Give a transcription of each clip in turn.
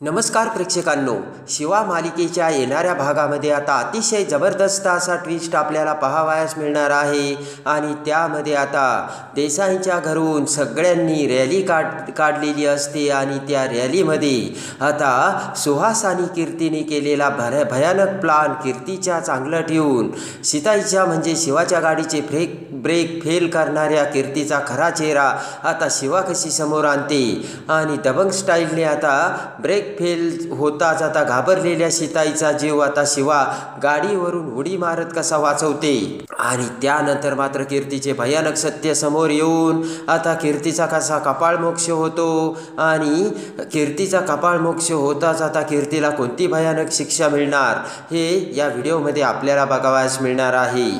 नमस्कार प्रेक्षकांनो, शिवा मालिकेच्या येणाऱ्या भागामध्ये आता अतिशय जबरदस्त असा ट्विस्ट आपल्याला पाहावयास मिळणार आहे। आणि त्यामध्ये आता देसाईंच्या घरून सगळ्यांनी रॅली काढलेली असते आणि त्या रॅलीमध्ये आता सुहास आणि कीर्तीने केलेला भयानक प्लान कीर्तीच्या चांगलं ठेवून सीताईच्या म्हणजे शिवाच्या गाडीचे ब्रेक फेल करणाऱ्या कीर्तीचा खरा चेहरा आता शिवा कशी समोर आणते आणि दबंग स्टाईलने आता ब्रेक फेल होताच आता घाबरलेल्या सीताईचा जीव आता शिवा गाडीवरून उडी मारत कसा वाचवते। आणि त्यानंतर मात्र कीर्तीचे भयानक सत्य समोर येऊन आता कीर्तीचा कसा कपाळमोक्ष होतो आणि कीर्तीचा कपाळमोक्ष होताच आता कीर्तीला कोणती भयानक शिक्षा मिळणार हे या व्हिडिओमध्ये आपल्याला बघावयास मिळणार आहे।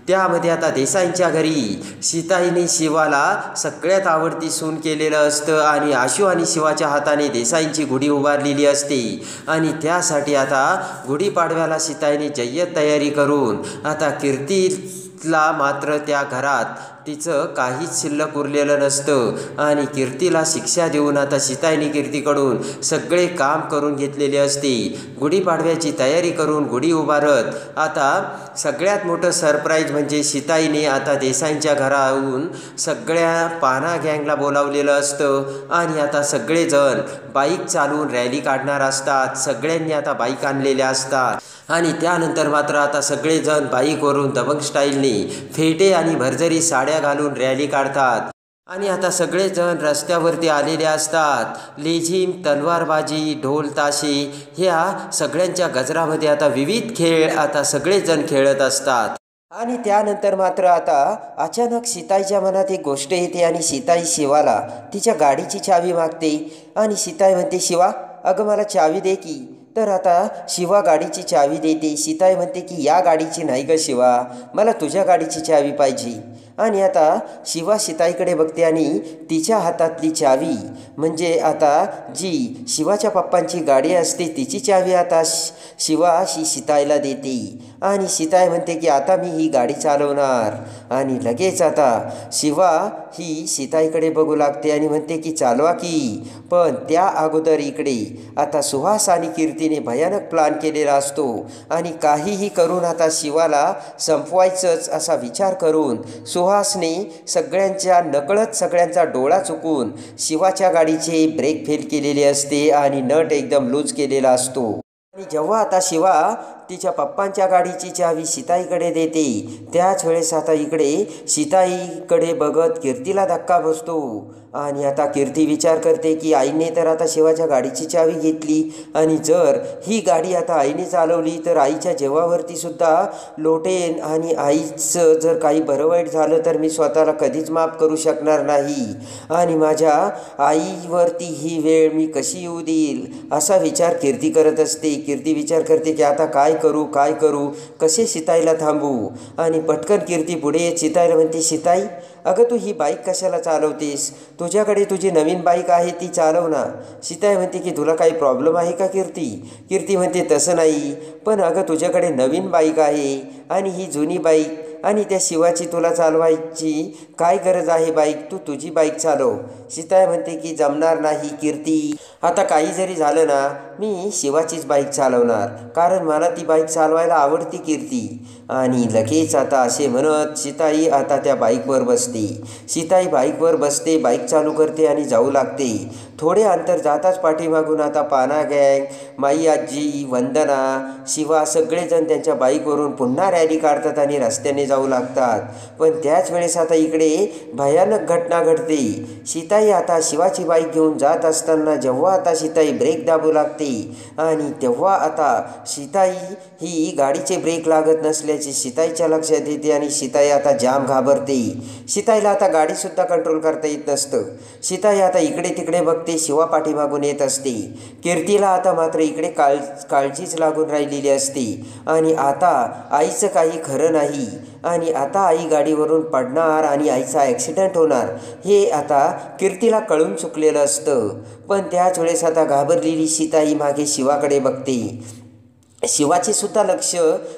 त्यामध्ये आता देसाईंच्या घरी सीताईने शिवाला सगळ्यात आवडती सून केलेलं असतं आणि आशू आणि शिवाच्या हाताने देसाईंची गुढी उभारलेली असते आणि त्यासाठी आता गुढीपाडव्याला सीताईने जय्यत तयारी करून आता कीर्तीला मात्र त्या घरात तिचं काहीच शिल्लक उरलेलं नसतं आणि कीर्तीला शिक्षा देऊन आता सीताईने कीर्तीकडून सगळे काम करून घेतलेले असते। गुढीपाडव्याची तयारी करून गुढी उभारत आता सगळ्यात मोठं सरप्राईज म्हणजे सीताईने आता देसाईंच्या घराहून सगळ्या पाना गँगला बोलावलेलं असतं आणि आता सगळेजण बाईक चालवून रॅली काढणार असतात। सगळ्यांनी आता बाईक आणलेल्या असतात आणि त्यानंतर मात्र आता सगळेजण बाईकवरून दबंग स्टाईलने फेटे आणि भरजरी साड्या घालून रॅली काढतात आणि आता सगळेजण रस्त्यावरती आलेले असतात। लेझिम, तलवारबाजी, ढोल ताशे ह्या सगळ्यांच्या गजरामध्ये आता विविध खेळ आता सगळेजण खेळत असतात। आणि त्यानंतर मात्र आता अचानक सीताईच्या मनात एक गोष्ट येते आणि सीताई शिवाला तिच्या गाडीची चावी मागते आणि सीताई म्हणते, शिवा अगं मला चावी दे की। तर आता शिवा गाडीची चावी देते। सीताई म्हणते की या गाडीची नाही ग शिवा, मला तुझ्या गाडीची चावी पाहिजे। आणि आता शिवा सीताईकडे बघते आणि तिच्या हातातली चावी म्हणजे आता जी शिवाच्या पप्पांची गाडी असते तिची चावी आता शिवा सीताईला देते आणि सीताई म्हणते की आता मी ही गाडी चालवणार। आणि लगेच आता शिवा ही सीताईकडे बघू लागते आणि म्हणते की चालवा की। पण त्या अगोदर इकडे आता सुहास आणि कीर्तीने भयानक प्लान केलेला असतो आणि काहीही करून आता शिवाला संपवायचंच असा विचार करून सुहासने सगळ्यांच्या नकळत सगळ्यांचा डोळा चुकून शिवाच्या गाडीचे ब्रेक फेल केलेले असते आणि नट एकदम लूज केलेला असतो। आणि जेव्हा आता शिवा तिच्या पप्पांच्या गाडीची चावी सीताईकडे देते त्याच वेळेस आता इकडे सीताईकडे बघत कीर्तीला धक्का बसतो आणि आता कीर्ती विचार करते की आईने तर आता शिवाच्या गाडीची चावी घेतली आणि जर ही गाडी आता आईने चालवली तर आईच्या जीवावरती सुद्धा लोटेन आणि आईचं जर काही बरं वाईट झालं तर मी स्वतःला कधीच माफ करू शकणार नाही आणि माझ्या आईवरती ही वेळ मी कशी येऊ देईल असा विचार कीर्ती करत असते। कीर्ती विचार करते की आता काय करू कसे सीताईला थांबू आणि पटकन कीर्ती पुढे येत सीताईला म्हणते, सीताई अगं तू ही बाईक कशाला चालवतेस, तुझ्याकडे तुझी नवीन बाईक आहे ती चालव ना। सीताई म्हणते की तुला काही प्रॉब्लेम आहे का कीर्ती। कीर्ती म्हणते तसं नाही, पण अगं तुझ्याकडे नवीन बाईक आहे आणि ही जुनी बाईक आणि त्या शिवाची तुला चालवायची काय गरज आहे, बाईक तू तुझी बाईक चालव। सीताई म्हणते की जमणार नाही कीर्ती, आता काही जरी झालं ना मी शिवाचीच बाईक चालवणार कारण मला ती बाईक चालवायला आवडती कीर्ती। आणि लगेच आता असे म्हणत सीताई आता त्या बाईकवर बसते। सीताई बाईकवर बसते, बाईक चालू करते आणि जाऊ लागते। थोडे अंतर जाताच पाठीमागून आता पाना गँग, माई आजी, वंदना, शिवा सगळेजण त्यांच्या बाईकवरून पुन्हा रॅली काढतात आणि रस्त्याने जाऊ लागतात। पण त्याच वेळेस आता इकडे भयानक घटना घडते। सीताई आता शिवाची बाईक घेऊन जात असताना जेव्हा आता सीताई ब्रेक दाबू लागते आणि तेव्हा आता सीताई ही गाडीचे ब्रेक लागत नसल्याचे सीताईच्या लक्षात येते आणि सीताई आता जाम घाबरते। सीताईला आता गाडीसुद्धा कंट्रोल करता येत नसतं। सीताई आता इकडे तिकडे बघते, शिवा पाठीमागून येत असते। कीर्तीला आता मात्र इकडे काळजीच लागून राहिलेली असते आणि आता आईचं काही खरं नाही आणि आता आई गाडीवरून पडणार आणि आईचा ॲक्सिडेंट होणार हे आता कीर्तीला कळून चुकलेलं असतं। पण त्याच वेळेस आता घाबरलेली सीताई मागे शिवाकडे बघते शिवाचे सुद्धा लक्ष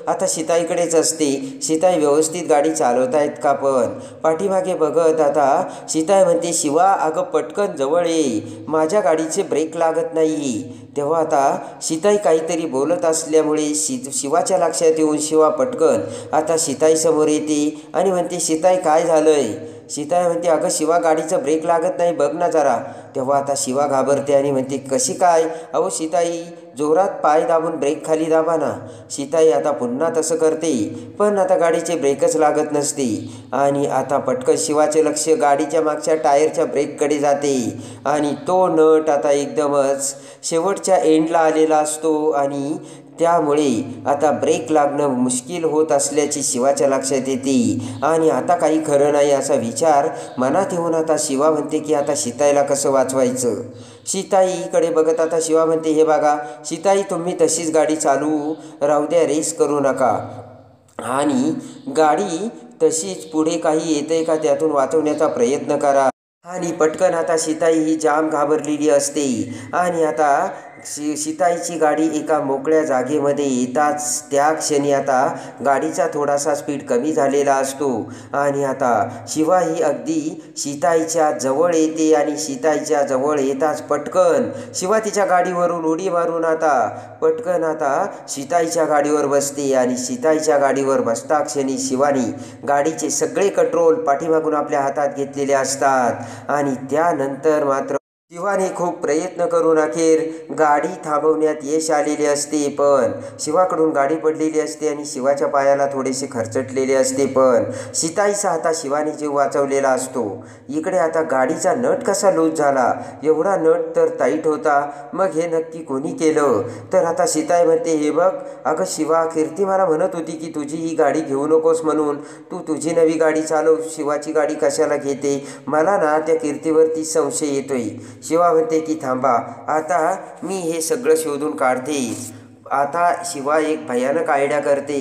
आता सीताईकडेच असते. सीताई व्यवस्थित गाडी चालवतायत का, पण पाठीमागे बघत आता सीताई म्हणते, शिवा अगं पटकन जवळ ये, माझ्या गाडीचे ब्रेक लागत नाही. तेव्हा आता सीताई काहीतरी बोलत असल्यामुळे शिवाच्या लक्षात येऊन शिवा पटकन आता सीताईसमोर येते आणि म्हणते, सीताई काय झालंय? सीताई म्हणते, अगं शिवा गाडीचं ब्रेक लागत नाही, बघ ना जरा. तेव्हा आता शिवा घाबरते आणि म्हणते, कशी काय? अहो सीताई जोरात पाय दाबून ब्रेक खाली दाबा ना. सीताई आता पुन्हा तसं करते, पण आता गाडीचे ब्रेकच लागत नसते. आणि आता पटकन शिवाचे लक्ष गाडीच्या मागच्या टायरच्या ब्रेककडे जाते आणि तो नट आता एकदमच शेवटच्या एंडला आलेला असतो आणि त्यामुळे आता ब्रेक लागणं मुश्किल होत असल्याची शिवाच्या लक्षात येते. आणि आता काही खरं नाही असा विचार मनात येऊन आता शिवा म्हणते की आता सीताईला कसं वाचवायचं. सीताईकडे बघत आता शिवा म्हणते, हे बघा सीताई, तुम्ही तशीच गाडी चालू राहू द्या, रेस करू नका आणि गाडी तशीच पुढे काही येते का त्यातून वाचवण्याचा प्रयत्न करा. आणि पटकन आता सीताई ही जाम घाबरलेली असते आणि आता सीताईची गाडी एका मोकळ्या जागेमध्ये येताच त्या क्षणी आता गाडीचा थोडासा स्पीड कमी झालेला असतो आणि आता शिवा ही अगदी सीताईच्या जवळ येते आणि सीताईच्या जवळ येताच पटकन शिवा तिच्या गाडीवरून उडी मारून आता पटकन आता सीताईच्या गाडीवर बसते आणि सीताईच्या गाडीवर बसता क्षणी शिवानी गाडीचे सगळे कंट्रोल पाठीमागून आपल्या हातात घेतलेले असतात आणि त्यानंतर मात्र शिवाने खूप प्रयत्न करून अखेर गाडी थांबवण्यात यश आलेले असते. पण शिवाकडून गाडी पडलेली असते आणि शिवाच्या पायाला थोडेसे खरचटलेले असते, पण सीताईचा आता शिवाने जीव वाचवलेला असतो. इकडे आता गाडीचा नट कसा लूज झाला, एवढा नट तर टाईट होता, मग हे नक्की कोणी केलं? तर आता सीताई म्हणते, हे बघ अगं शिवा, कीर्ती मला म्हणत होती की तुझी ही गाडी घेऊ नकोस म्हणून, तू तुझी नवी गाडी चालव, शिवाची गाडी कशाला घेते? मला ना त्या कीर्तीवरती संशय येतोय. शिवा म्हणते की थांबा, आता मी हे सगळं शोधून काढते. आता शिवा एक भयानक आयडिया करते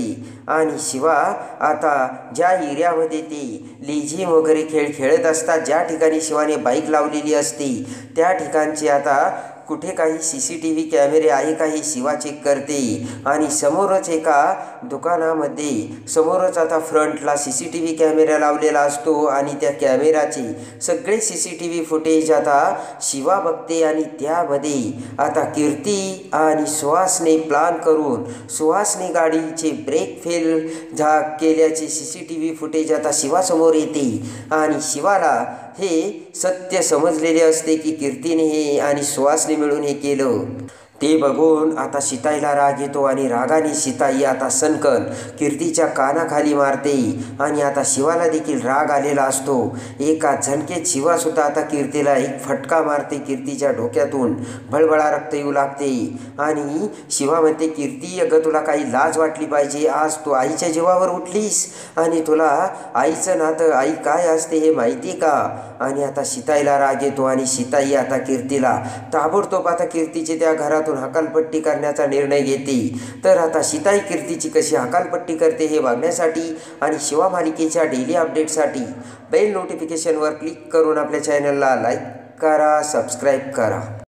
आणि शिवा आता ज्या एरियामध्ये ते लेझिम वगैरे खेळ खेळत असतात, ज्या ठिकाणी शिवाने बाईक लावलेली असते त्या ठिकाणची आता कुठे काही CCTV कॅमेरे आहे का हे शिवा चेक करते आणि समोरच एका दुकानामध्ये समोरच आता फ्रंटला CCTV कॅमेरा लावलेला असतो आणि त्या कॅमेराचे सगळे CCTV फुटेज आता शिवा बघते आणि त्यामध्ये आता कीर्ती आणि सुहासने प्लान करून सुहासने गाडीचे ब्रेक फेल केल्याचे CCTV फुटेज आता शिवासमोर येते आणि शिवाला हे सत्य समजलेले असते की कीर्तीने हे आणि सुहासने मिळून हे केलं. ते बघून आता सीताईला राग येतो आणि रागाने सीताई आता सनकन कीर्तीच्या कानाखाली मारते आणि आता शिवाला देखील राग आलेला असतो. एका झणकेत शिवासुद्धा आता कीर्तीला एक फटका मारते. कीर्तीच्या डोक्यातून भळभळा रक्त येऊ लागते आणि शिवा म्हणते, कीर्ती अगं तुला काही लाज वाटली पाहिजे, आज तू आईच्या जीवावर उठलीस आणि तुला आईचं नातं आई काय असते हे माहिती का? आणि आता सीताईला राग येतो आणि सीताई आता कीर्तीला ताबडतोब आता कीर्तीचे त्या घरात हकालपट्टी करण्याचा निर्णय घेते. तर आता सीताई कीर्तीची कशी हकालपट्टी करते हे बघण्यासाठी आणि शिवा मालिकेच्या डेली अपडेटसाठी बेल नोटिफिकेशनवर क्लिक करून आपल्या चॅनलला लाईक करा, सबस्क्राईब करा.